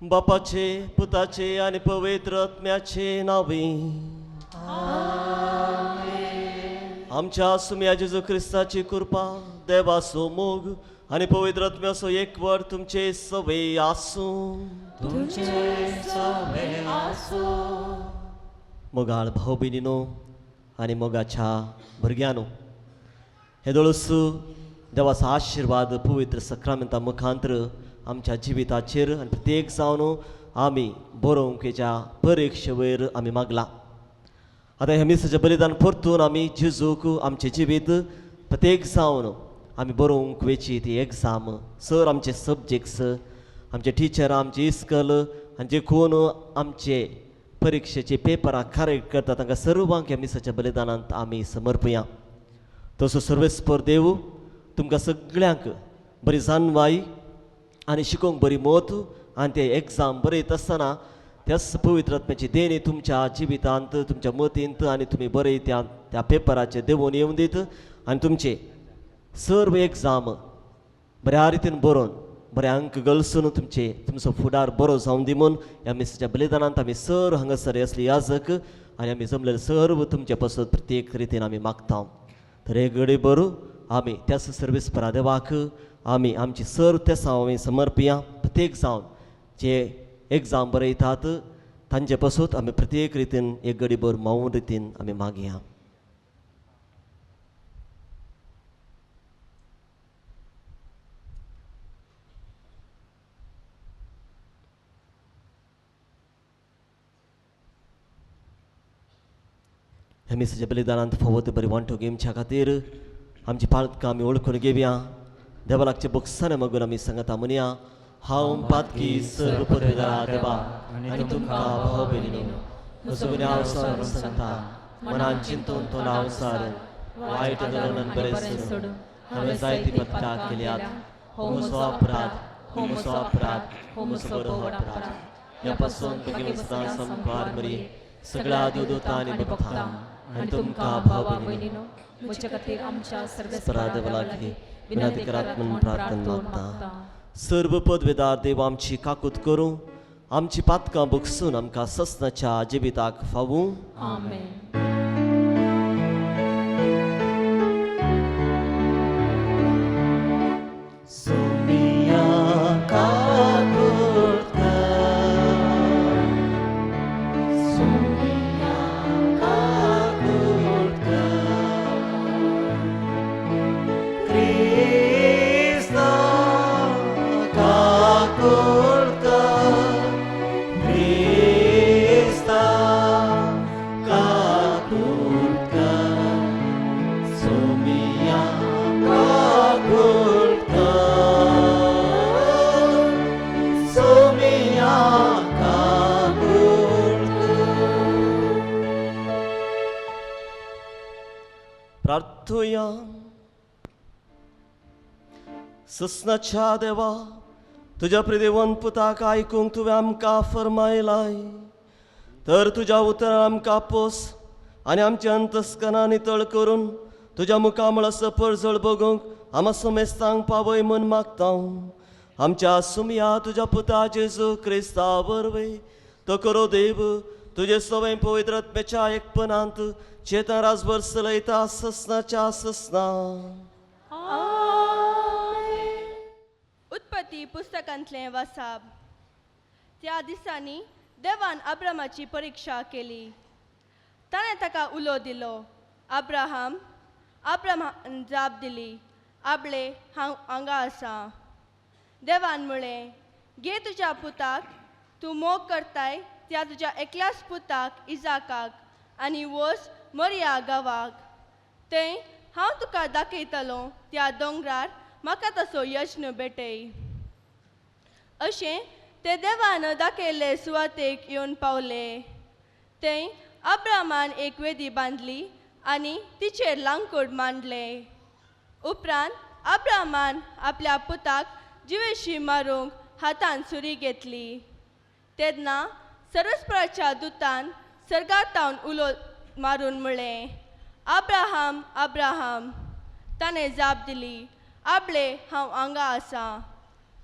बापाचे पुताचे आणि पवित्र आत्म्याचे नावे. आमच्या सुम्या जेजू ख्रिस्ताची कृपा, देवाचो मोग आणि पवित्र आत्म्याचो एकवट तुमचे सवे आसूं. मोगाळ भाऊ भयणीनो आणि मोगाच्या भुरग्यांनो, हे दोळस देवाचो आशीर्वाद पवित्र सक्रामेंता मुखांतर आमच्या जिविताचेर आनी प्रत्येक जावन आमी बरोवंकेच्या परीक्षे वयर आमी मागला. आतां ह्या मिसाचें बलिदान परतून आमी जेजूक आमचें जिवीत प्रत्येक जावन आमी बरोवंक वेची ती एग्जाम, सर आमचे सब्जेक्ट्स, आमचे टिचर, आमचे इस्कल आनी जे कोण आमचे परीक्षेचे पेपराक करेक्ट करता तांकां सर्वांक ह्या मिसाच्या बलिदानांत आमी समर्पया. तसो सर्वेस्पर देव तुमकां सगळ्यांक बरी जानवाई आनी शिकोवंक बरी मोत आनी ते एग्जाम बरयत आसतना त्याच पवित्र आत्म्याची देणी तुमच्या जिवितांत, तुमच्या मतींत आनी तुमी बरे त्या पेपराचेर देवून येवं दीत आनी तुमचे सर्व एग्जाम बऱ्या रितीन बरोवन बरे अंक गलसून तुमचो फुडार बरो जावन दी म्हूण ह्या मिसाच्या बलिदानांत आमी सर हांगासर असली याजक आनी आमी जमलेले सर्व तुमचे पासून प्रत्येक रितीन आमी मागता. तर एक घडी बरो आमी त्याच सर्वेस्परा देवाक आमी आमची सर तेसां आमी समर्पया. प्रत्येक जावन जे एग्जाम बरयतात तांचे पासून आमी प्रत्येक रितीन एक घडी भर मौन रितीन आमी मागया. ह्या मिसाच्या बलिदानांत फवत बरी वांटो घेवच्या खातीर आमची पालकां आमी ओळखून घेवया. देवालागचे बक्षाने मागून आमी सांगता म्हणया, हांव पातकी सर्व पदवेदारा देवा आनी तुमकां भाव भयणीनो, म्हजो गुन्यांव हांव सांगता, मनान चिंतून तोंडान सारून वायट धोरणान बरें सोडून हांवें जायती पत्कां केल्यात. हो म्हजो अपराध, हो म्हजो अपराध, हो म्हजो बरो अपराध. ह्या पासून बेगीन वचना संपार बरी सगळ्या देवदूतां आनी भक्तां आनी तुमकां भाव भयणीनो, म्हजे खातीर आमच्या सर्वेस्परा देवालागीं विनंती करात म्हणून प्रार्थना मागता. सर्व पदवेदार देव आमची काकूत करूं, आमची पातकां बगसून आमकां ससनाच्या जिविताक फावूं. आमेन. प्रार्थूया. ससनाच्या देवा, तुज्या प्रिदेवन पुताक आयकूंक तुवें आमकां फरमायलाय, तर तुज्या उतरां आमकां आपोस आनी आमचे अंतस्कना नितळ करून तुज्या मुखामळाचो परजळ बगूंक आमा समेस्तांक पावय म्हूण मागता. आमच्या सुमया तुज्या पुता जेजू क्रिस्ता वरवे तो करो देव तुजे सवय पवित्र आत्म्याच्या एकपणांत चेतन राजभर चलयता ससनाच्या ससना. उत्पत्ती पुस्तकांतलें वाचप. त्या दिसांनी देवान अब्रामाची परीक्षा केली. ताणें ताका उलो दिलो. अब्राहान जाप दिली, आबळे हांव हांगा आसा. देवान म्हळें, घे तुज्या पुताक, तूं मोग करताय त्या तुज्या एकल्याच पुताक इजाकाक आनी वच मोरिया गांवाक. थंय हांव तुका दाखयतलो त्या दोंगरार म्हाका तसो यज्ञ भेटय. अशें ते देवान दाखयल्ले सुवातेक येवन पावले. थंय अब्रामान एक वेदी बांदली आनी तिचेर लांकूड मांडले. उपरांत अब्रामान आपल्या पुताक जिवेशी मारूंक हातान सुरी घेतली. तेन्ना सर्वेस्पराच्या दुतान सर्गातावन उलो मारून म्हळें, अब्राहम अब्राहम. ताणें जाप दिली, आबळे हांव हांगा आसा.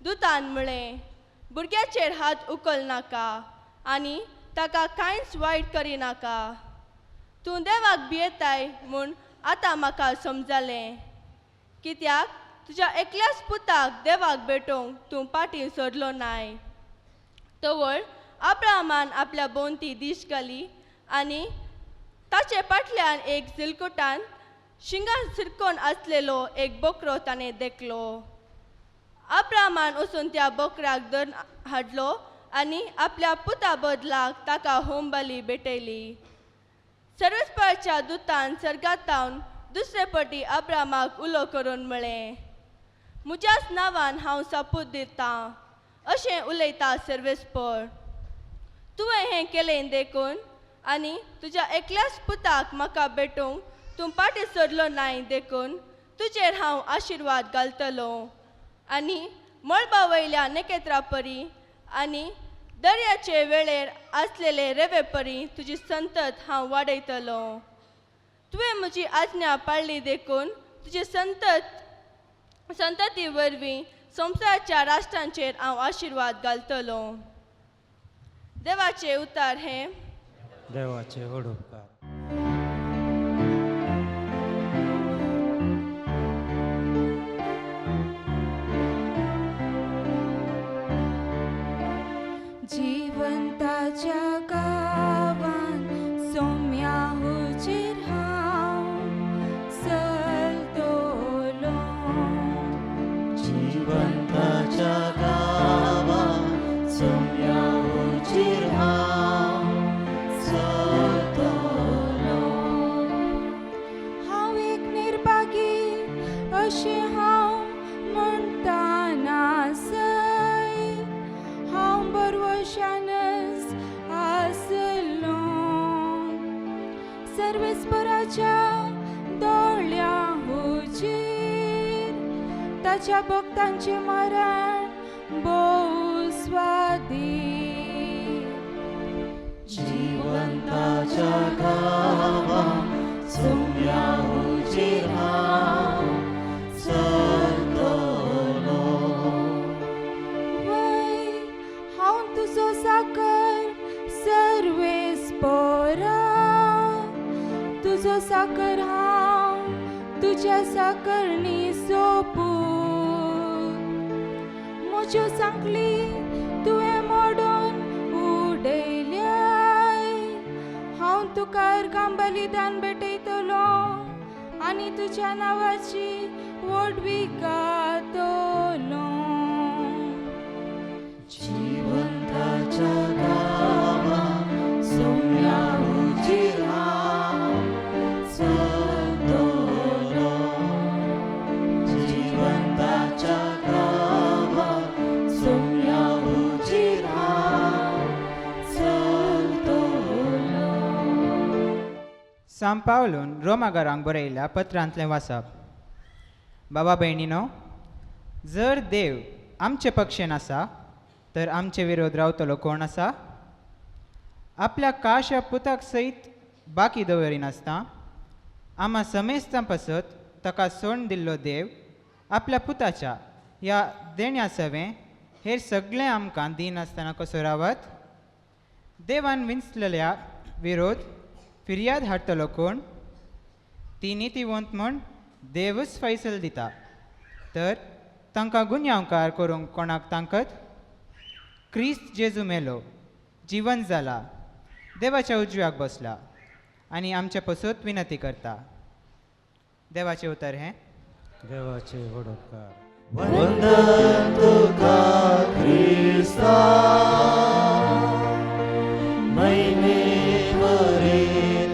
दुतान म्हळें, भुरग्याचेर हात उखलनाका आनी ताका कांयच वायट करिनाका. तूं देवाक भियेताय म्हूण आतां म्हाका समजलें. कित्याक तुज्या एकल्याच पुताक देवाक भेटोवंक तूं फाटीं सरलो नाय. तवळ अब्राहमान आपल्या भोंवती दिश घाली आनी ताचे फाटल्यान एक झिलकुटान शिंगां सिरकोन आसलेलो एक बोकरो ताणें देखलो. अब्राहमान वचून त्या बोकड्याक धरून हाडलो आनी आपल्या पुता बदलाक ताका होमबली भेटयली. सर्वेस्पराच्या दुतान सर्गातावन दुसरे फावटी अब्राहमाक उलो करून म्हळें, म्हज्याच नांवान हांव सापूत दितां अशें उलयता सर्वेस्पर. तुवें हें केलें देखून आनी तुज्या एकल्याच पुताक म्हाका भेटोवंक तूं फाटीं सरलो नाय देखून तुजेर हांव आशिर्वाद घालतलो आनी मळबा वयल्या नखेत्रां परी आनी दर्याचे वेळेर आसलेले रेवे परी तुजी संतत हांव वाडयतलो. तुवें म्हजी आज्ञा पाळ्ळी देखून तुजी संतती वरवीं संवसाराच्या राष्ट्रांचेर हांव आशिर्वाद घालतलो. देवाचे उतार हे देवाचे वडोपकार. जिवंताच्या गावान सोम्या हुजीर हांव चलतलो. जिवंताच्या गावात सोम्या हुजीर हांव चलतलो. हांव एक निर्भागी अशें हांव म्हणटाना सय हांव बरवशानच आसलो. सर्वेस्पराच्या दोळ्या हुजीर ताच्या भक्तांचे मरण भोव स्वादी. जिवंताच्या गावात सोम्या हुजीर हांव चलतलो. वय हांव तुजो साकर सर्वेस्परा. तुजो साकर हांव तुज्या साकरणी सोपूत. म्हज्यो सांकली तुवें मोडून उडयल्याय. हांव तुका अर्गां बलिदान भेटयतलो आनी तुज्या नांवाची वडवी गातलो. जिवंताच्या गावात सोम्या हुजीर हांव चलतलो. जिवंताच्या गावात सोम्या हुजीर हांव चलतलो. सांत पावलून रोमाकारांक बरयल्ल्या पत्रांतलें वाचप. बाबा भयणीनो, जर देव आमचे पक्षेन आसा तर आमचे विरोध रावतलो कोण आसा? आपल्या काश्या पुताक सयत बाकी दवरिनासतना आम्हा समेस्तां पासत ताका सोडून दिल्लो देव आपल्या पुताच्या ह्या देण्या सवें हेर सगळें आमकां दिनासतना कसो रावत? देवान विंचलेल्या विरोध फिर्याद हाडटलो कोण? ती नितीवंत म्हूण देवच फैसल दिता. तर तांकां गुन्यांवकार करूंक कोणाक तांकत? क्रिस्त जेजू मेलो, जिवंत जाला, देवाच्या उजव्याक बसला आनी आमच्या पसत विनंती करता. देवाचें उतर हें. देवाचे वडोपकार. वंदन तुका ख्रिस्ता, महिमेवरील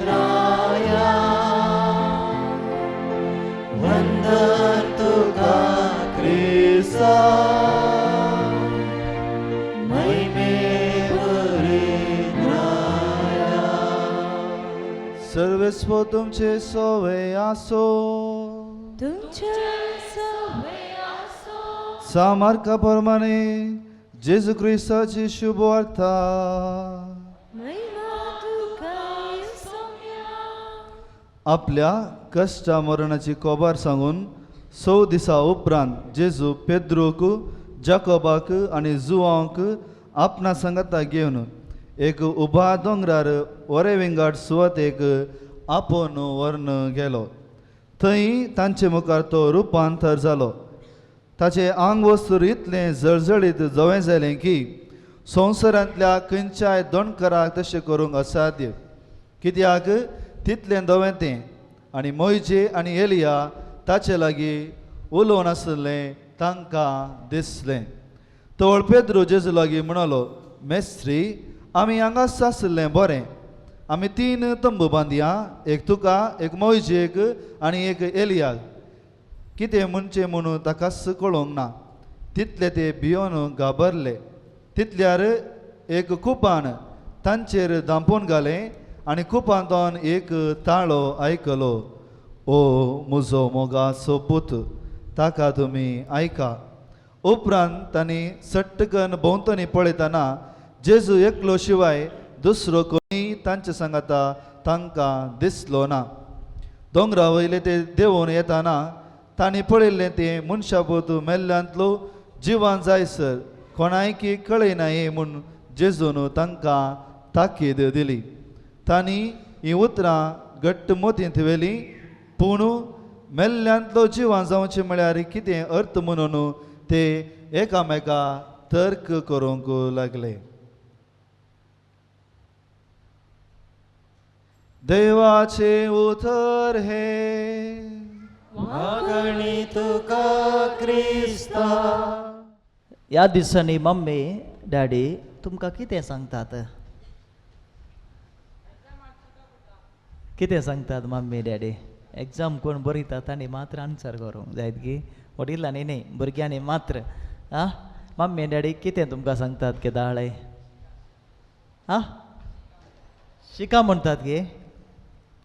राया. वंदन तुका ख्रिस्ता, महिमेवरील राया. सर्वस्व तुमचे सोवे आसो. तुमच्या सामर्थ्याप्रमाणे जेजू ख्रिस्ताची शुभ वार्ता आपल्या कष्टा मरणाची कोबार सांगून 6 दिसा उपरांत जेजू पेद्रोक जाकोबाक आनी जुवांक आपणा सांगाता घेवन एक उबा दोंगरार वरे विंगड सुवातेक आपोवन व्हरून गेलो. थंय तांचे मुखार तो रुपांतर जालो. ताचें आंग वस्तूर इतलें जळजळीत जवें जालें की संवसारांतल्या खंयच्याय दोणकाराक तशें करूंक असाध्य. कित्याक तितलें धवें तें. आनी मोयजे आनी एलिया ताचे लागीं उलोवन आसलें तांकां दिसलें. तवळ पेद्रू जेजू लागीं म्हणलो, मेस्त्री, आमी हांगाच आसलें बरें. आमी 3 तंबू बांदया, एक तुका, एक मोयजेक आनी एक एलियाक. कितें म्हणचें म्हणून ताकाच कळोंक ना. तितले ते भियोन घाबरले. तितल्यार एक कुपान तांचेर धांपून घालें आनी कुपांतोन एक ताळो आयकलो. ओ म्हजो मोगाचो पूत, ताका तुमी आयका. उपरांत तांणी सट्टकन भोंवतणी पळयतना जेजू एकलो शिवाय दुसरो कोणी तांचे सांगाता तांकां दिसलो ना. दोंगरा वयले ते देंवून येताना तांणी पळयल्लें तें मनशापूत मेल्ल्यांतलो जिवान जायसर कोणायकी कळयनाये म्हूण जेजून तांकां ताकीद दिली. तांणी हीं उतरां घट्ट मोतींत वेली. पूण मेल्ल्यांतलो जिवान जावचें म्हळ्यार कितें अर्थ म्हणून ते एकामेका तर्क करूंक लागले. देवाचे उतर हे मागणी तुका क्रिस्ता. ह्या दिसांनी मम्मी डॅडी तुमकां कितें सांगतात? कितें सांगतात मम्मी डॅडी? एग्जाम कोण बरयतात आनी मात्र आन्सर करूंक जायत की वडिलांनी न्ही, भुरग्यांनी मात्र. आं मम्मी डॅडी कितें तुमकां सांगतात की दाळे? आं शिका म्हणटात गे.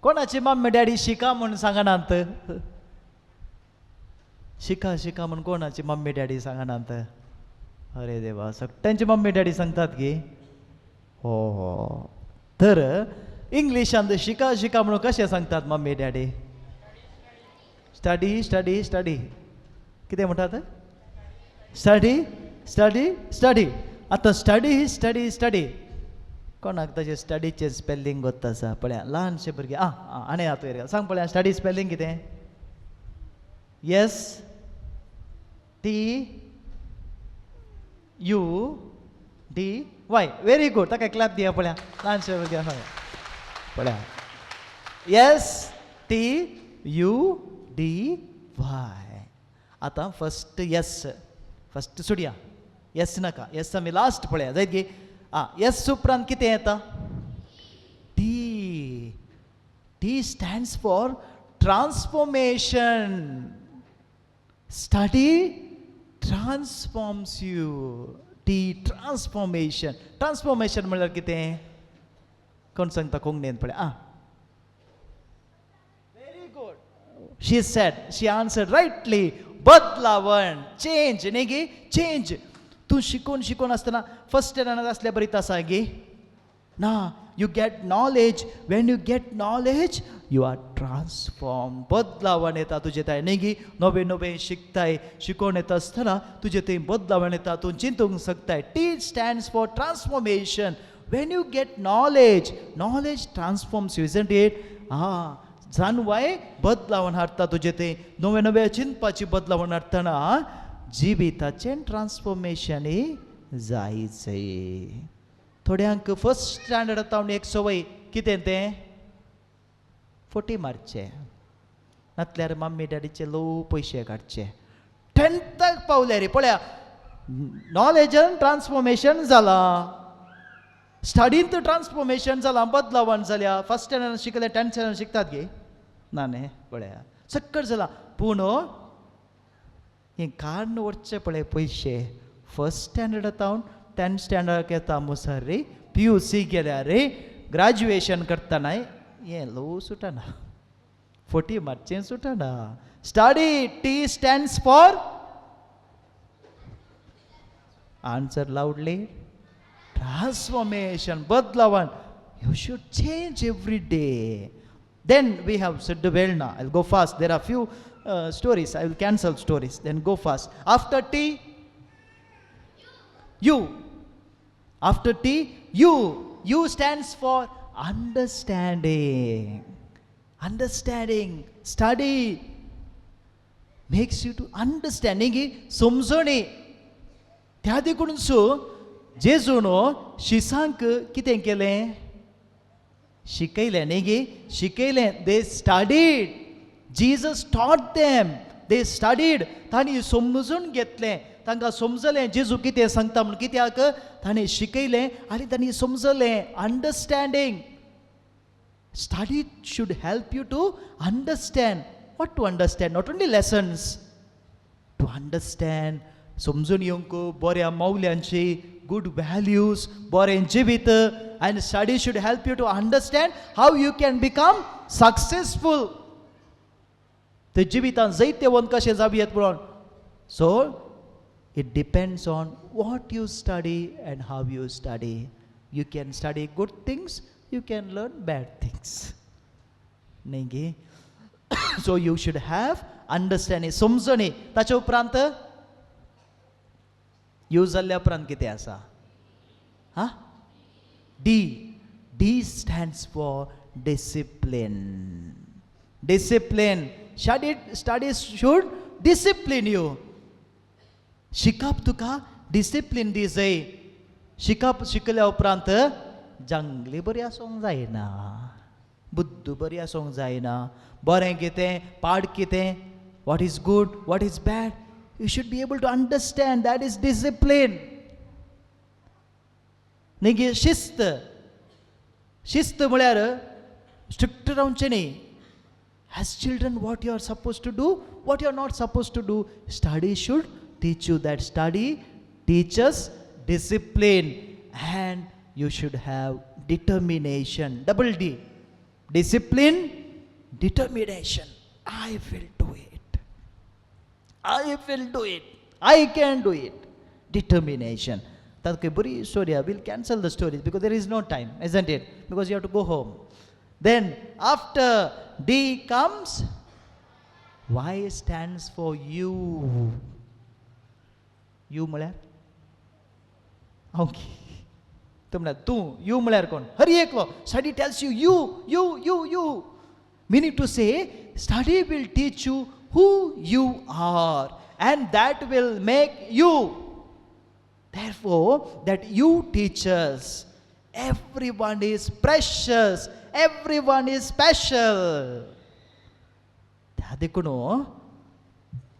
कोणाची मम्मी डॅडी शिका म्हूण सांगनात? शिका शिका म्हूण कोणाची मम्मी डॅडी सांगनात? अरे देवा, सगळ्यांची मम्मी डॅडी सांगतात गे. हो हो. तर इंग्लिशांत शिका शिका म्हणून कशें सांगतात mummy daddy? Study study study. कितें म्हणटात? Study study study. आतां स्टडी स्टडी स्टडी. कोणाक ताचे स्टडीचे स्पेलिंग गोत आसा? पळया ल्हानशे भुरगे. आनी हातूंत सांग पळया स्टडी स्पेलिंग कितें? S T U D Y. Very good. ताका क्लॅप दिया पळया ल्हानशे भुरग्यांक सांग पळया. S T U D Y. आतां फस्ट एस फस्ट सोडया. एस नाका. एस आमी लास्ट पळया जायत गे. एस उपरांत कितें येता? T. T stands for transformation. Study transforms you. T transformation. Transformation म्हळ्यार कितें? कोण सांगता कोंकणीन? पळया. Very good. She said, she answered rightly. बदलावण. चेंज न्ही गे. चेंज. तूं शिकून शिकून आसतना फर्स्ट स्टँडर्डांत आसल्या बरीत आसा गे ना. You get knowledge. When you get knowledge you are transform. बदलावण येता तुजे थंय न्ही गे. नवें नवें शिकताय. शिकोवन येता आसतना तुजे थंय बदलावण येता. तूं चिंतूंक शकताय. T stands for transformation. When you get knowledge, knowledge transforms you, isn't it? जाणवाय बदलावण हाडटा तुजे थंय. नवें नवें चिंतपाची बदलावण हाडटना जिविताचें ट्रान्सफॉर्मेशनय जायचें. थोड्यांक फर्स्ट स्टँडर्डांत तावन एक सवय कितें तें? फटी मारचे. नातल्यार मम्मी डॅडीचे लो पयशे काडचे. 10th पावले रे. पळया नॉलेजान ट्रान्सफॉर्मेशन जालां. स्टडींत ट्रान्सफॉर्मेशन जालां. बदलावण जाल्या. फर्स्ट स्टँडर्डांत शिकले 10th स्टँडर्डांत शिकतात गे ना न्ही. पळया सक्कट जालां. पूण हें काडून वचचे पळय पयशे. फर्स्ट स्टँडर्डांत हांव 10th स्टँडर्डाक येता मुसार रे. PUC गेल्यार रे ग्रॅज्युएशन करतना हें लो सुटना. फटी मारचें सुटना. Study. T stands for answer लावडली. ट्रान्सफॉर्मेशन. बदलावण. You should change every day. Then we have said the well now. I'll go fast. There are few stories. I will cancel stories. Then go fast. After tea, You. After T, U. U stands for understanding. Understanding. Study. Makes you to understand. Negi समजणे. त्या देखून so जेजूनो शिसांक कितें केलें शिकयलें नेगी शिकयलें दे studied Jesus टॉट them they studied तांणी समजून घेतलें तांकां समजलें जेजू कितें सांगता म्हूण कित्याक ताणें शिकयलें आनी तांणी समजलें understanding study should help you to understand what to understand not only lessons to understand समजून येवंक बऱ्या मौल्यांची good values बरें जिवीत and study should help you to understand how you can become successful ते जिवितांत जैतेवन कशें जावयेत म्हणून so it depends on what you study and how you study you can study good things you can learn bad things न्ही गे so you should have understanding समजणी ताचे उपरांत use जाल्ल्या उपरांत कितें आसा हा D D stands for discipline discipline study should discipline you शिकप तुका discipline दी जाय शिकप शिकल्या उपरांत जंगली बरी आसूंक जायना बुद्द बरी आसूंक जायना बरें कितें पाड कितें what is good what is bad You should be able to understand that is discipline. Negi शिस्त शिस्त म्हळ्यार स्ट्रिक्ट रावचें न्ही As children what you are supposed to do what you are not supposed to do study should teach you that study teaches discipline and you should have determination double D discipline determination I will do it I will do it. I can do it. Determination. That's a very story. We'll cancel the stories because there is no time, isn't it? Because you have to go home. Then after D comes, Y stands for you. You म्हळ्यार okay तो म्हळ्यार तूं you म्हळ्यार कोण हर एकलो study tells you you you you you meaning to say study will teach you who you are and that will make you therefore that you teachers everyone is precious everyone is special त्या देखून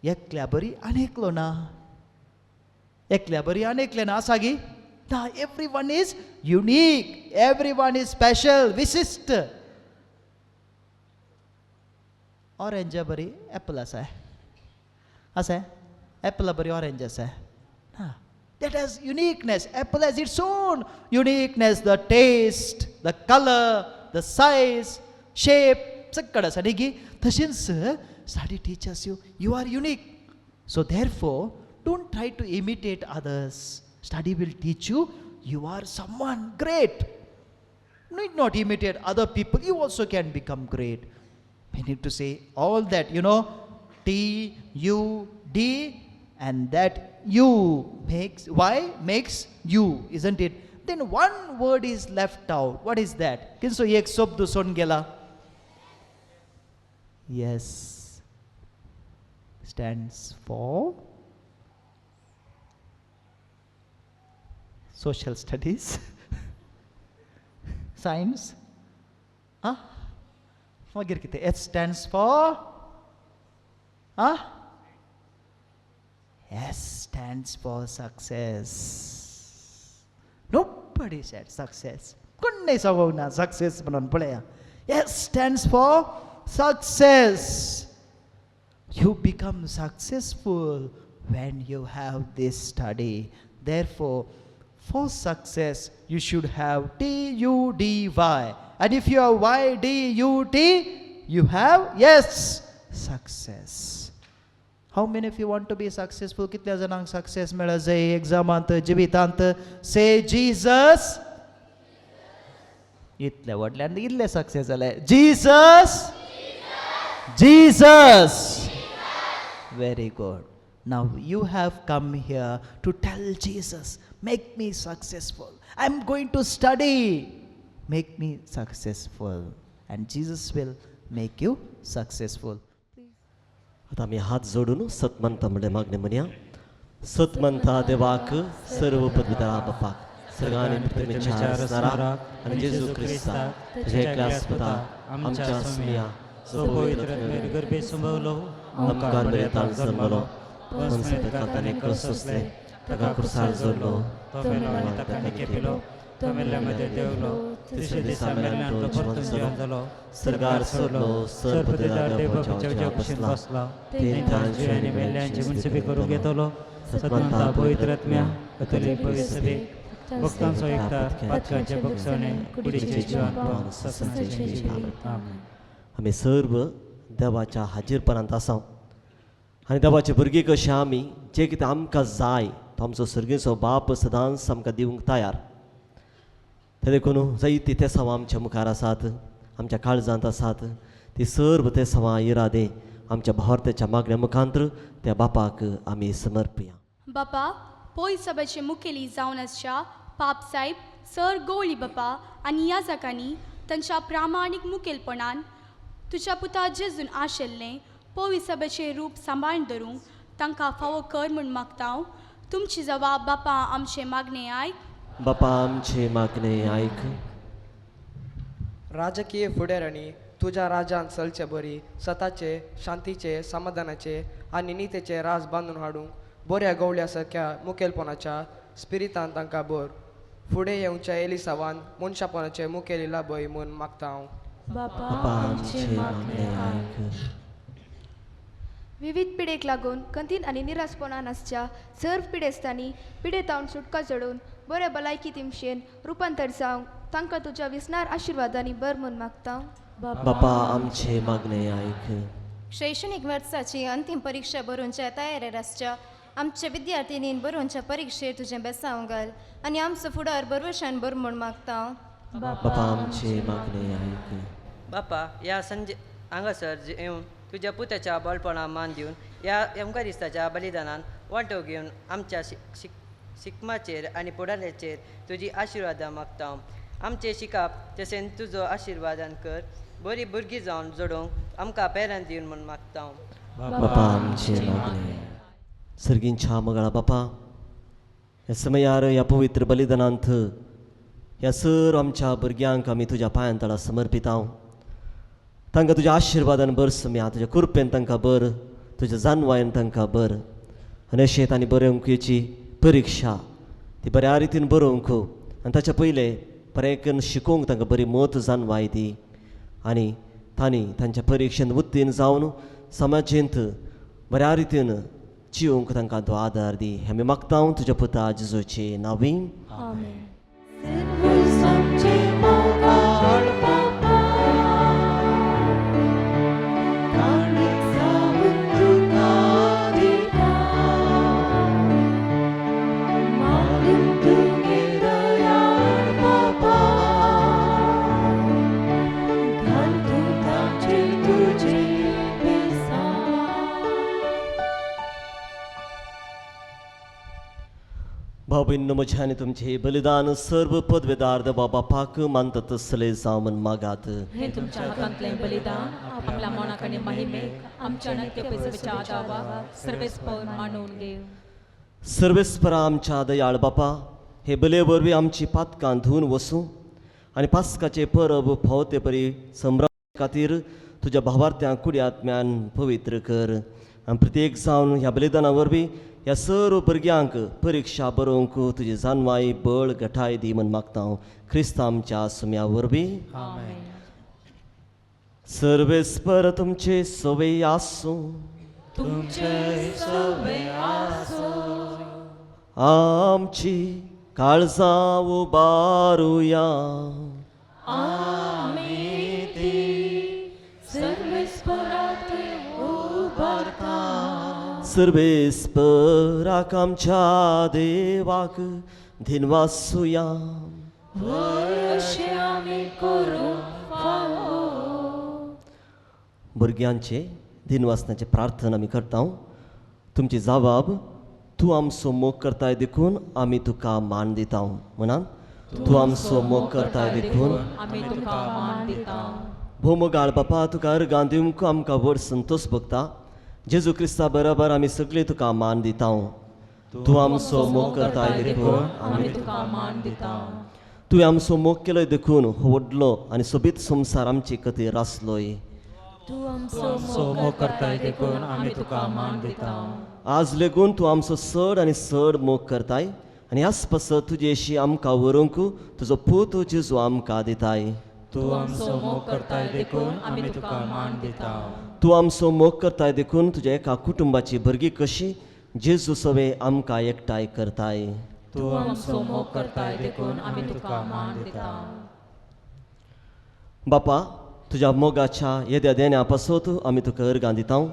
एकल्या बरी अनेकलो ना एकल्या बरी अनेकले ना आसा गी ना everyone is unique everyone is special विशिष्ट ऑरेंज बरी एप्पल आसा आसा एप्पल बरी ऑरेंज आसा that has uniqueness apple has its own uniqueness the taste the color the size shape सगळं आसा न्ही गी तशेंच study teaches you you are unique so therefore don't try to imitate others study will teach you you are someone great need not imitate other people you also can become great we need to say all that you know T U D and that you makes Y makes you isn't it then one word is left out what is that kinso ek शब्द सोडून गेला yes stands for social studies science मागीर कितें H stands for S stands for success nobody said success कोणें सांगूंक ना success म्हणून पळया S stands for success you become successful when you have this study therefore for success you should have TUDY and if you have YDUT you have yes success how many of you want to be successful कितल्या जाणांक success मेळा जाय एग्जामांत जिवितांत से Jesus इतले व्हडल्यान इल्ले success जाले Jesus Jesus very good Now you have come here to tell Jesus, make me successful. I'm going to study. Make me successful. And Jesus will make you successful. आता आम्ही हात जोडून सतमंता म्हणले मागणे म्हणया. सतमंता देवाक सर्व पदवीदारा बापाक सर्गाने पृथ्वीच्या असणारा आणि जेजू ख्रिस्ता तुझे एकल्यास्पदा आमच्या सुमिया जो पवित्र गर्भे संभवलो आमकार मेरेतान जन्मलो पण सतकाताने क्रसोसले तका कुरसाळ जोडलो तो मेलावानी ताकाने केपेलो तो मेल्यामध्ये देवलो तिसरे दिसा मेल्यान तो परतून जिवंत जालो सर्गार सोडलो सर्वपदवीदार देवाच्या उज्यापासून बसला तीन तास जिवाने मेल्यांचे मुनसिबी करून घेतलो सतमंता पवित्र आत्म्या कथोलिक पवित्र सभे भक्तांचो एकता पातकांचे बक्षणे कुडीचे जीवन ससनाचे जीवन आमेन. आमी सर्व देवाच्या हाजीरपणांत आसां आनी देवाचे भुरगे कशे आमी जे कितें आमकां जाय तो आमचो सर्गेचो बाप सदांच आमकां दिवंक तयार. ते देखून जायतीं तेसांवां आमच्या मुखार आसात आमच्या काळजांत आसात ती सर्व तेसांवां इरादे आमच्या भावार्थ्याच्या मागण्या मुखांतर त्या बापाक आमी समर्पया. बापा पोय सभेचे मुखेली जावन आसच्या पाप साहेब सर गवळी बापा आनी ह्या जाकांनी तांच्या प्रामाणीक मुखेलपणान तुज्या पुता जेजून आशिल्लें पोवी सभेचें रूप सांबाळून धरूंक तांकां फावो कर म्हूण मागता हांव. तुमची जबाब बापा आमचे मागणे आयक. बापा आमचे मागणे आयक. राजकीय फुडाऱ्यांनी तुझ्या राजान चलचे बरी सताचे शांतीचे समाधानाचे आनी नितेचे राज बांदून हाडूंक बऱ्या गवळ्या सारक्या मुखेलपणाच्या स्पिरितान तांकां भर. फुडें येवच्या एलिसावान मनशापणाचे मुखेली लाभय म्हूण मागता हांव. बापा आमचे मागणे आयक. विविध पिडेक लागून कंतीन आनी निरासपणान आसच्या सर्व पिडेस्तांनी पिडेतावन सुटका चडून बरे भलायकी तिमशेन रुपांतर जावंक तांकां तुज्या विस्नार आशिर्वादांनी बर म्हूण मागता. बापा आमचे मागणे आयक. शैक्षणिक वर्साची अंतिम परीक्षा बरोवच्या तयारेर आसच्या आमच्या विद्यार्थिनीन बरोवच्या परीक्षेर तुजें बेसांव घाल आनी आमचो फुडार बरवशान बर म्हूण मागता. बापा आमचे मागणे आयक. बापा ह्या संजे हांगासर येवन तुज्या पुताच्या बळपणा मान दिवन ह्या अमका दिसाच्या बलिदानान वांटो घेवन आमच्या शिकमाचेर आनी फुडाऱ्याचेर तुजी आशिर्वादां मागता. आमचे शिकाप तशेंच तुजो आशिर्वादान कर बरी भुरगीं जावन जोडोवंक आमकां पेरां दिवन म्हूण मागता. बापा आमचे मागणे. सर्गींच्या मंगळा बापा ह्या समयार ह्या पवित्र बलिदानांत ह्या सर्व आमच्या भुरग्यांक आमी तुज्या पांयां तळा समर्पिता. तांकां तुज्या आशिर्वादान बर सम्या तुज्या कृपेन तांकां बर तुज्या जानवायेन तांकां बर आनी अशें तांणी बरोवंकेची परिक्षा ती बऱ्या रितीन बरोवंक आनी ताच्या पयलें बरें शिकोवंक तांकां बरी मोत जानवाय दी आनी तांणी तांच्या परिक्षेंत उत्तीर्ण जावन समाजेंत बऱ्या रितीन जिवंक तांकां तो आदार दी. हें आमी मागता तुज्या पुता जेजूचे नांवीं. आमेन. भाव बहिण म्हज्यान तुमचे बलिदान सर्व पदवेदार देवा बापाक मानतात तसले जावन मागात. हे तुमच्या हातांतलें बलिदान आपल्या मोनाकणे महिमेक आमच्या नक्य पैसवेच्या आदावा सर्वेस्पर मानून घेव. सर्वेस्परा आमच्या दयाळ बापा हे बले वरवीं आमची पातकां धुवन वसूं आनी पास्काचे परब फावते परी संभ्रम खातीर तुज्या भावार्थ्यांक कुडी आत्म्यान पवित्र कर आनी प्रत्येक जावन ह्या बलिदाना वरवीं ह्या सर्व भुरग्यांक परीक्षा बरोवंक तुजी जानवाय बळ घटाय दी म्हूण मागता हांव क्रिस्त आमच्या सुम्या वरवीं. सर्वेस्पर तुमचे सवय आसूं आमची काळजां उबारुया. सर्वेस्पराक आमच्या देवाक दिनवासुया. भुरग्यांचे दिनवासनाचे प्रार्थना आमी करता. तुमची जबाब तूं आमचो मोग करताय देखून आमी तुका मान दिता म्हणान तूं आमचो मोग करताय देखून आमी तुका मान दिता भोवमोगाळ बापा तुका अर्गां दिवंक आमकां व्हड संतोश भोगता जेजू क्रिस्ता बरोबर आमी सगळे तुका मान दिता तूं आमचो मोग करताय देखून आमी तुका मान दिता तुवें आमचो मोग केलोय देखून हो व्हडलो आनी सोबीत संवसार आमचे खातीर आसलोय तूं आमचो मोग करताय देखून आमी तुका मान दिता आज लेगून तूं आमचो चड आनी चड मोग करताय आनी ह्याच पासत तुजे अशी आमकां व्हरूंक तुजो पूत जेजू आमकां दिताय तूं आमचो मोग करताय देखून आमी तुका मान दिता तूं आमचो मोग करताय देखून तुज्या एका कुटुंबाची भरगी कशी जेजू सवे आमकां एकठांय करताय तूं आमचो मोग करताय देखून आमी तुका मान दिता बापा तुज्या मोगाच्या येद्या देण्या पासत आमी तुका अर्गां दिता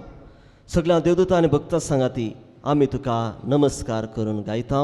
सगळ्या देवदूतां आनी भक्तां सांगाती आमी तुका नमस्कार करून गायता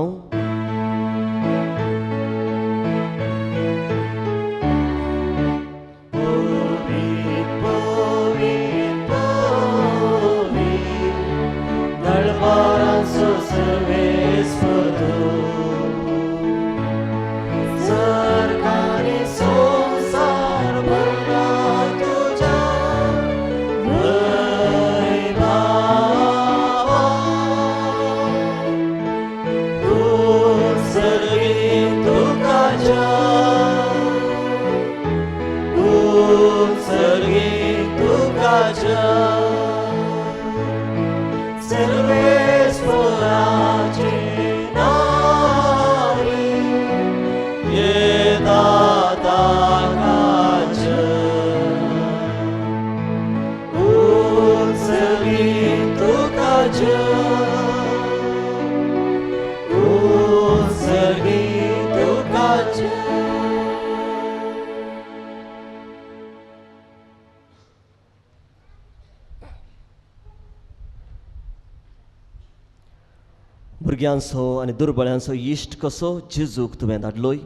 भुरग्यांचो आनी दुर्बळ्यांचो इश्ट कसो जेजूक तुवें धाडलोय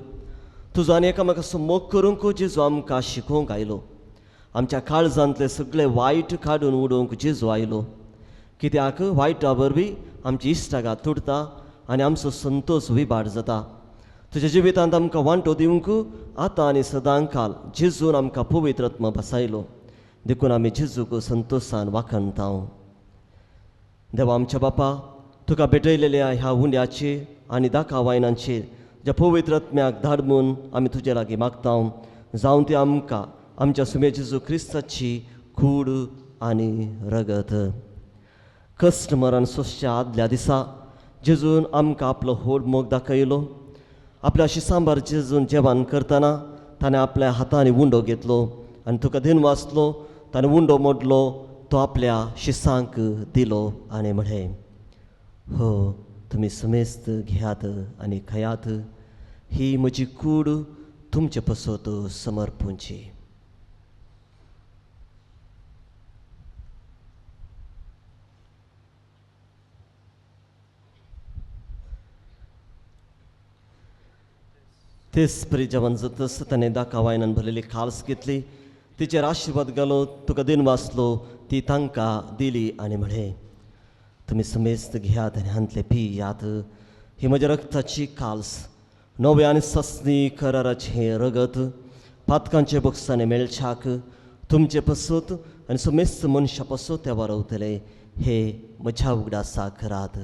तुजो आनी एकामेकाचो मोग करूंक जेजू आमकां शिकोवंक आयलो आमच्या काळजांतले सगळे वायट काडून उडोवंक जेजू आयलो कित्याक वायटा वरवीं आमची इश्टागात तुटता आनी आमचो संतोश विबाड जाता तुज्या जिवितांत आमकां वांटो दिवंक आतां आनी सदांकाल जेजून आमकां पवित्र आत्मा बसयलो देखून आमी जेजूक संतोशान वाखणता देवा आमच्या बापा तुका भेटयलेल्या ह्या उंड्याचेर आनी दाखा वायनांचेर ज्या पवित्र आत्म्याक धाडून आमी तुजे लागीं मागता जावं ती आमकां आमच्या सुमे जेजू क्रिस्ताची कूड आनी रगत कश्ट मरण सोंसच्या आदल्या दिसा जेजून आमकां आपलो व्हड मोग दाखयलो आपल्या शिसांबार जेजून जेवण करतना ताणें आपल्या हातांनी उंडो घेतलो आनी तुका दिन वाचलो ताणें उंडो मोडलो तो आपल्या शिसांक दिलो आनी म्हळें हो तुमी समेस्त घेयात आनी खयात ही म्हजी कूड तुमचे पसत समर्पूंची तेच परी जेवण जातस ताणें दाखा वायनान भरलेली खाल्स घेतली तिचेर आशिर्वाद घालो तुका दिन वाचलो ती तांकां दिली आनी म्हळें तुमी समेस्त घेयात आनी हांतले पियात ही म्हज्या रक्ताची काल्स नवे आनी सस्नी कराराचें हें रगत पातकांचे बॉक्सांनी मेळच्याक तुमचे पसत आनी समेस्त मनशां पसत ते वारवतले हे म्हज्या उगडासा करात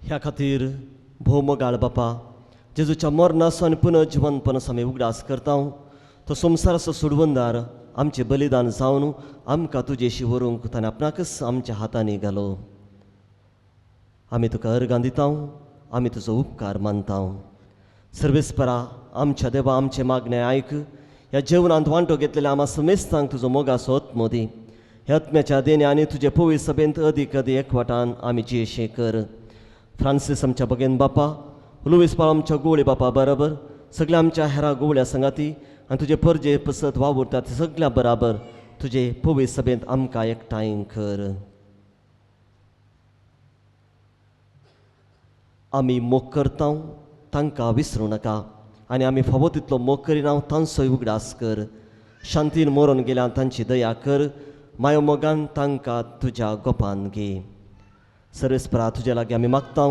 ह्या खातीर भोवमोगाळ बापा जेजूच्या मरणाचो आनी पुनर्जिवनपणाचो आमी उगडास करता तो संवसाराचो सोडवंदार आमचें बलिदान जावन आमकां तुजेशी व्हरूंक ताणें आपणाकच आमच्या हातांनी घालो आमी तुका अर्गां दिता आमी तुजो उपकार मानता सर्वेस्परा आमच्या देवा आमचे मागणें आयक ह्या जेवणांत वांटो घेतलेल्या आम्हा समेस्तांक तुजो मोगाचो आत्मो दी ह्या आत्म्याच्या देण्यानी तुजे पवित्र सभेंत अदीक एकवटान आमी जेशें कर फ्रांसीस आमच्या भगेन बापा लुईस पाळ आमच्या गोळे बापा बरोबर सगळ्या आमच्या हेरा गोवळ्या संगाती आनी तुजे परजे पसत वावुरतात सगळ्या बराबर तुजे पवित्र सभेंत आमकां एकठांय कर आमी मोग करता तांकां विसरूं नाका आनी आमी फावो तितलो मोग करिना तांचोय उगडास कर. शांतीन मरून गेल्या तांची दया कर. मायो मोगान तांकां तुज्या गोपान घे. सर्वेस्परा तुज्या लागीं आमी मागता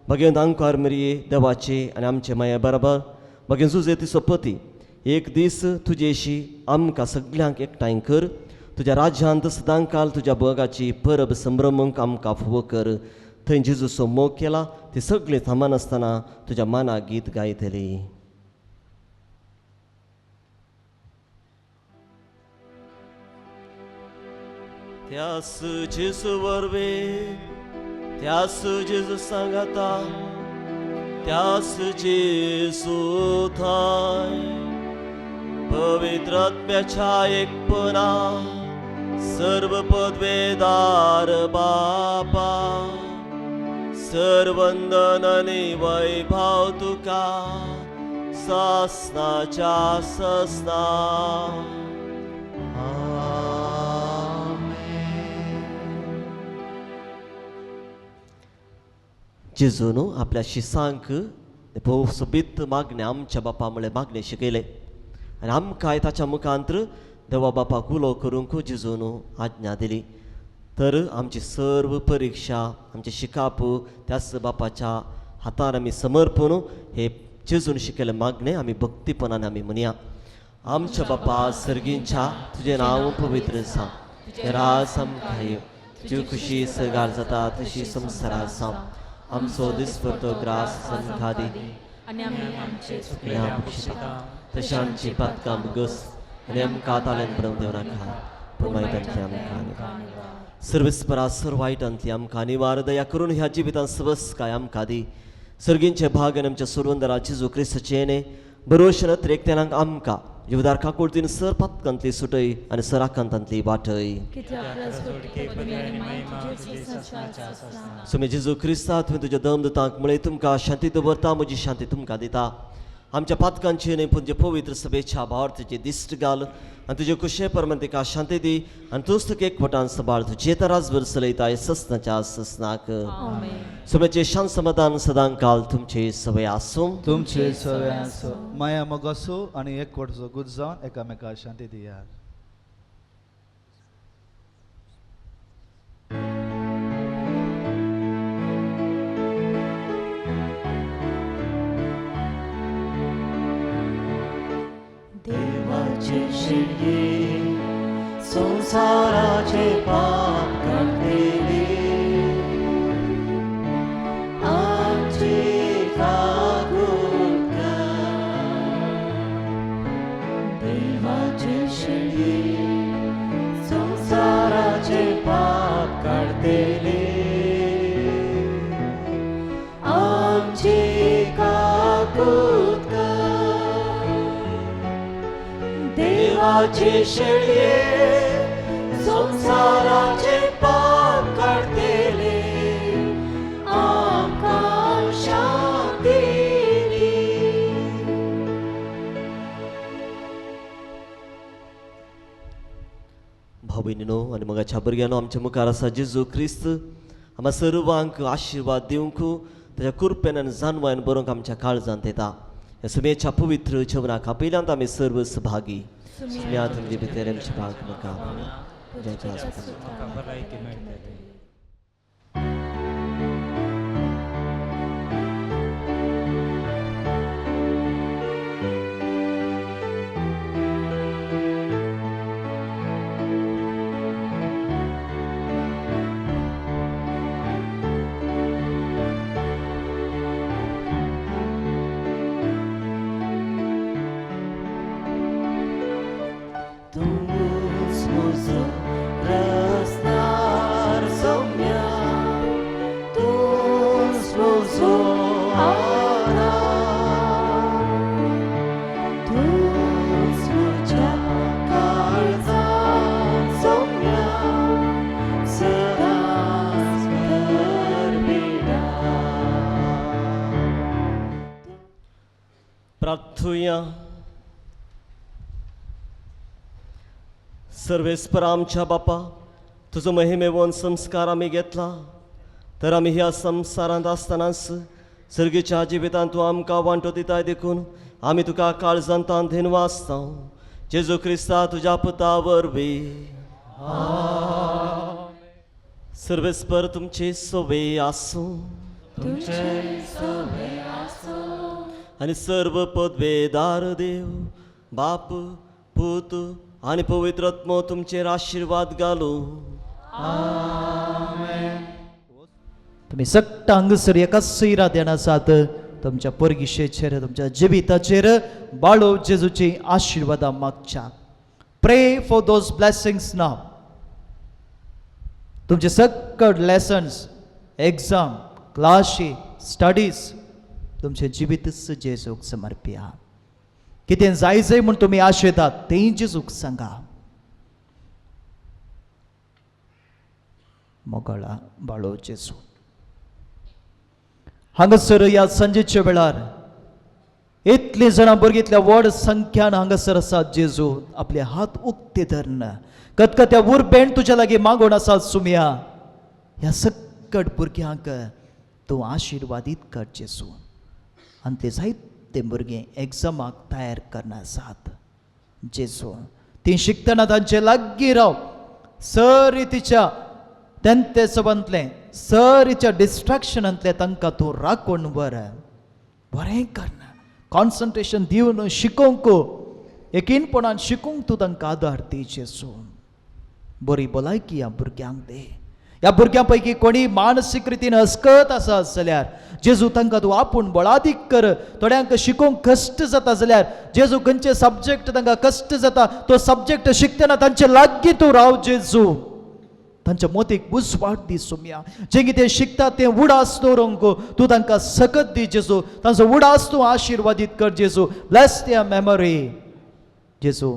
भगेन तांकां मेरये देवाचे आनी आमचे माये बरोबर भगेन जुजे तिचो पती एक दीस तुजेशी आमकां सगळ्यांक एकठांय कर. तुज्या राज्यांत सदांकाल तुज्या भोगाची परब संभ्रमूंक आमकां फावो कर. थंय जेजूचो मोग केला ती सगळीं थांबा नासतना तुज्या मना गीत गायतली. त्यास जेजू वरवे त्यास जेजू सांगाता त्यास जेजू थाय पवित्र आत्म्याच्या एकपणा सर्व पदवेदार बापा सर्वंदन आणि वैभव तुका सासनाच्या ससना. जेजून आपल्या शिसांक भोव सोबीत मागणे आमच्या बापा मुळे मागणे शिकयले आनी आमकांय ताच्या मुखांतर देवा बापाक उलो करूंक जेजून आज्ञा दिली. तर आमची सर्व परीक्षा आमचे शिकाप त्याच बापाच्या हातान आमी समर्पण हे जेजून शिकयले मागणे आमी भक्तीपणान आमी म्हणया. आमच्या बापा सर्गींच्या तुझे नांव पवित्र आसा. तुजें राज आमकां येवं. तुजी खुशी सगार जाता तशी संवसारांत आसा. आमचो दिसभर ग्रास आमकां दी आनी आमी आमचे तशें आमची पातकां गस आनी आमकां आतांल्यान भरवंक देव नाका पूण वायटांतली आमकां सर्वेस्परा सर्व वायटांतली आमकां निवार दया करून ह्या जिवितांत सबस काय आमकां दी. सर्गींचे भाग आनी आमच्या सुरवंदरा जेजू क्रिस्ताचे येणे बरोवशेन एकट्याक आमकां जीवदार काकुळतीन सर पातकांतली सुटय आनी सराकांतांतली वाटय. सुमे जेजू क्रिस्ता तुवें तुज्या दमदतांक म्हळें तुमकां शांती दवरता म्हजी शांती तुमकां दिता. आमच्या पातकांचे न्हय पूण पवित्र सभेच्या भावार्थाची दिश्ट घाल आनी तुजे कुशे परमन तिका शांती दी आनी तूंच तुका एकवटान सांबाळ तुजे तरासभर चलयता ससनाच्या ससनाक. सुमेचे शांत समाधान सदां काल तुमचे सवय आसूं. तुमचे सवय आसूं. माया मोग आसूं आनी एकवटचो गुज जावन एकामेकाक शांती दियात. देवाचे शिडये संसाराचे पाप काढलेले आमचे काकुळकार. देवाचे शिडये संसाराचे पाप काढलेले आमचे काकुळकार. देवाचे शेळये संसाराचे पाप काढतेले आमकां शांती दी. भाव भयणीनो आनी मगाच्या भुरग्यांनो आमच्या मुखार आसा जेजू क्रिस्त आम्हा सर्वांक आशिर्वाद दिवंक ताच्या कृपेन आनी जाणवान बरोवंक आमच्या काळजांत येता. ह्या सुमेच्या पवित्र जेवणाक आपयल्यांत आमी सर्व सहभागी. सुम्या तुमचे भितर आमचे भाग नाका प्रार्थुया. सर्वेस्पर आमच्या बापा तुजो महिमेवन संस्कार आमी घेतला तर आमी ह्या संवसारांत आसतनाच सर्गीच्या जिवितांत तूं आमकां वांटो दिताय देखून आमी तुका काळजांतान धेन वाचता जेजू क्रिस्ता तुज्या पुता वरवीं सर्वेस्पर तुमची सोवे आसूं आनी सर्व पदवेदार देव बाप पूत आनी पवित्र आत्मो तुमचेर आशिर्वाद घालूं तुम्ही सट्ट हांगसर एका सैरा ध्यानासात तुमच्या परगिशेचेर तुमच्या जिविताचेर बाळो जेजूची आशिर्वादां मागच्या प्रे फॉर दोज ब्लेसिंग्स नाव तुमचे सकट लेसन्स एग्जाम क्लासी स्टडीज तुमचे जिवितच जेजूक समर्पिया कितें जाय जाय म्हूण तुमी आशेतात तें जेजूक सांगा मोगळा बाळो जेजू हांगासर ह्या संजेच्या वेळार इतली जाणां भुरगीं इतल्या व्हड संख्यान हांगासर आसात जेजू आपले हात उक्ते धरन कतकत्या उर्बेन तुज्या लागीं मागून आसात सुमिया ह्या सकट भुरग्यांक तूं आशिर्वादीत कर जेजू आनी ते जायते भुरगे एग्जामाक तयार करना आसात जेजू ती शिकतना तांचे लागीं राव सरितीच्या तेंते सबंतले सरीच्या डिस्ट्रॅक्शनांतले तांकां तूं राखून बरें करना कॉन्सन्ट्रेशन दिवन शिकोवंक एकीनपणान शिकूंक तूं तांकां आदार दी जेजू बरी भलायकी ह्या भुरग्यांक दे ह्या भुरग्यां पैकी कोणी मानसीक रितीन अस्कत आसा जाल्यार जेजू तांकां तूं आपूण बळादीक कर थोड्यांक शिकोवंक कश्ट जाता जाल्यार जेजू खंयचे सब्जेक्ट तांकां कश्ट जाता तो सब्जेक्ट शिकतना तांचे लागीं तूं राव जेजू तांच्या मोतीक बुजवाट दी सुम्या जें कितें शिकतात तें उडास दवरूंक तूं तांकां सकत दी जेजू तांचो उडास तूं आशिर्वादीत कर जेजू ब्लेस देयर मेमरी जेजू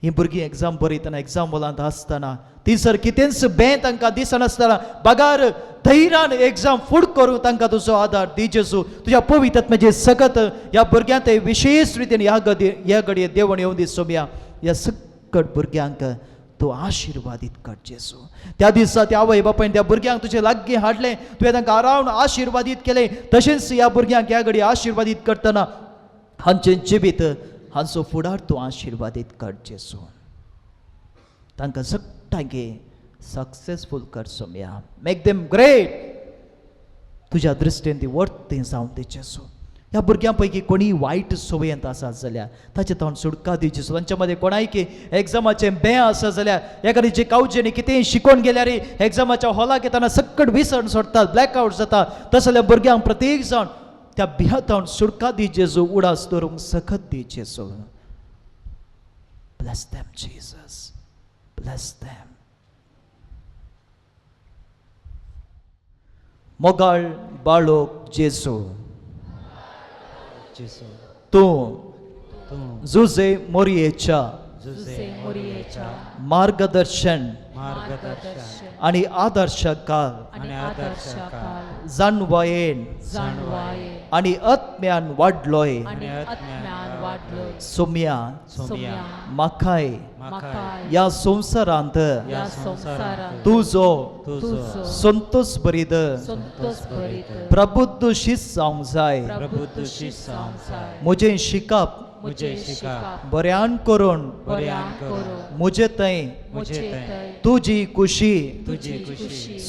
ही भुरगीं एग्जाम बरयतना एग्जाम हॉलांत आसतना ती सर कितेंच बें तांकां दिसनासतना बागार धैर्यान एग्जाम फूड करूं तांकां तुजो आदार दी जेजू तुज्या पवित्र आत्म्याची सकत ह्या भुरग्यांक ते विशेश रितीन ह्या घडये देवण येवं दी सोम्या ह्या सकट भुरग्यांक तूं आशिर्वादीत कर जेजू त्या दिसा त्या आवय बापायन त्या भुरग्यांक तुजे लागीं हाडलें तुवें तांकां आरावन आशिर्वादीत केलें तशेंच ह्या भुरग्यांक ह्या घडी आशिर्वादीत करतना हांचें जिवीत हांचो फुडार तूं आशिर्वादीत कर जेजू तांकां सगळ्यांगे सक्सेसफूल कर सोम्या मेक देम ग्रेट तुज्या दृश्टीन ती वर्तें जावं दी जेजू ह्या भुरग्यां पैकी कोणी वायट सवयेंत आसात जाल्यार ताचे तोंड सुटका दी जेजू तांच्या मदें कोणायकी एग्जामाचें बें आसा जाल्यार एखादी जे कावजेनी कितेंय शिकोवन गेल्यार एग्जामाच्या हॉलाक येताना सकट विसण सोडटात ब्लॅकआउट जाता तस जाल्यार भुरग्यांक प्रत्येक जावन त्या बिहा तोंड सुटका दी जेजू उडास दवरूंक सकत दी जेजू bless them Jesus bless them मोगाळ बाळोक जेजू तूं जुजे मोरयेच्या मार्गदर्शन आणि आदर्श काल जाणवायेन आणि आत्म्यान वाडलोय सोम्या माखाय या संवसारांत तुजो संतोष बरीद प्रबुद्ध शीस जावंक जाय म्हजें शिकप बऱ्यान करून म्हजे थंय तुजी खुशी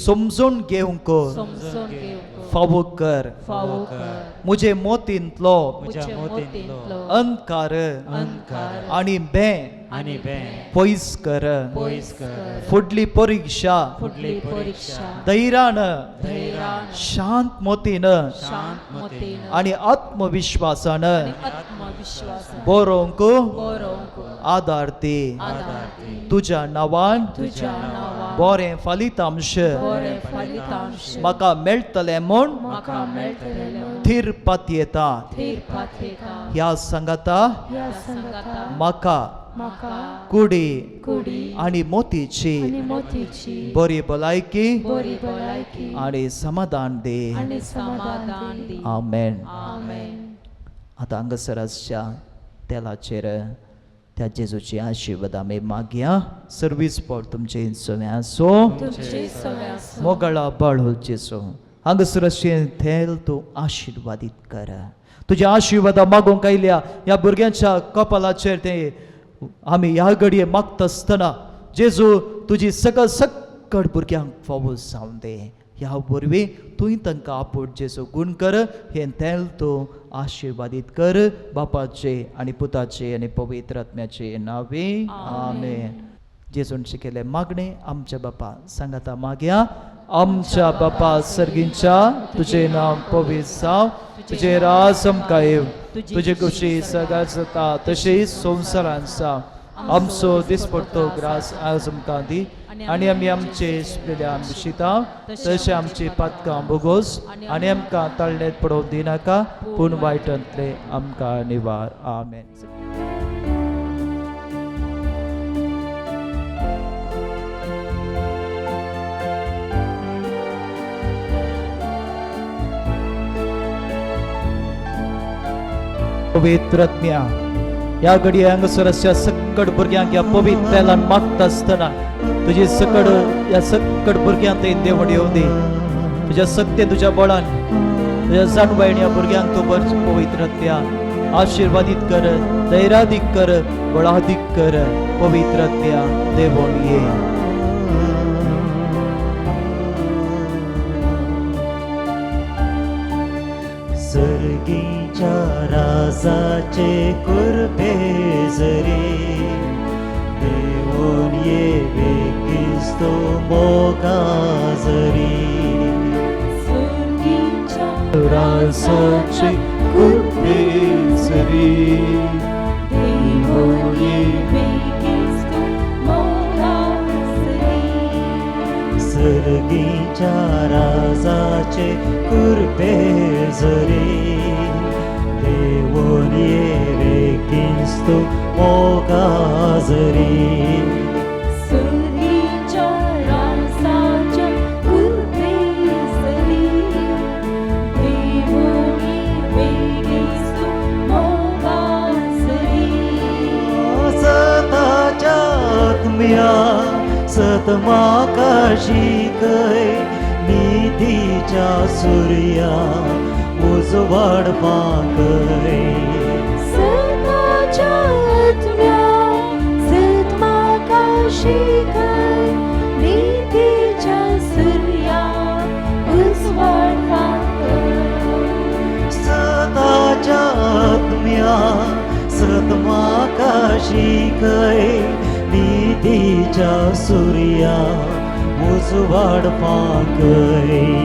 समजून घेवंक फावो कर म्हजे मोतींतलो अंधकार आनी बें पयस कर फुडली परीक्षा धैर्यान शांत मोतीन आनी आत्मविश्वासान बरोवंक आदार दी तुज्या नांवान बरें फलितांश म्हाका मेळटलें म्हूण थीर पातयेता ह्या संगता म्हाका कुडी आनी मोतीची बरी भलायकी आनी समाधान दे आमेन आतां हांगासराच्या तेलाचेर त्या जेजूची आशिर्वाद आमी मागया सर्वीस पॉट तुमचे सगळ्यां सो मोगळा बाळो जेजू हांगसर अशें थेल तूं आशिर्वादीत कर. तुज्या आशिर्वादा मागोवंक आयल्या ह्या भुरग्यांच्या कपालाचेर ते आमी ह्या घडये मागता आसतना जेजू तुजी सकट भुरग्यांक फावो जावन दे. ह्या वरवीं तुंय तांकां आपूण जेजू गूण कर. हें तेल तूं आशिर्वादीत कर बापाचे आनी पुताचे आनी पवित्र आत्म्याचे नांवे. आमेन. जेजून शिकयले मागणे आमच्या बापा सांगाता मागया. आमच्या बापा सर्गींच्या तुझे नांव पवित्र जावं. तुझे राज आमकां येव. तुजे कुशी सगळ्यात जाता तशी संवसारांत जावं. आमचो दिसपडटो ग्रास आज आमकां दी आनी आमी आमचे इश्टांक विशिता तशें आमची पातकां बोगोस आनी आमकां तळणेत पडोवंक दिनाका पूण वायटांतले आमकां निवार. आमेन. पवित्र आत्म्या ह्या घडये हांगासर अशा सकट भुरग्यांक ह्या पवित्र तेलान मागता आसतना तुजी सकट ह्या सकट भुरग्यांक ते देवण येवं दी. तुज्या सक्ते तुज्या बळान तुज्या जाणवायण ह्या भुरग्यांक तूं बरें पवित्र आत्म्या आशिर्वादीत कर, धैर्यादीक कर, बळादीक कर. पवित्र आत्म्या देवण ये. सर्गीच्या राजाचे कुर्बे जरी देवून ये वेगिस्तो मोगा जरी. राजाचे कुर्बे जरी देवून ये वेगिस्तो मोगा जरी. सर्गीच्या राजाचे कुर्बे जरी देवून ये वेगिस्तो मोगा जरी. सर्गीच्या राजाच्या कुर्बे जरी देवून ये वेगिस्तो मोगा जरी. सताच्या आत्म्या सतमाकाशी कय निधीच्या सूर्या उजवाड पाकय. सताच्या आत्म्या सतमाकाशी कय निधीच्या सूर्या उजवाड पाकय. सताच्या आत्म्या सतमाकाशी कय निधीच्या सूर्या उजवाड पाकय.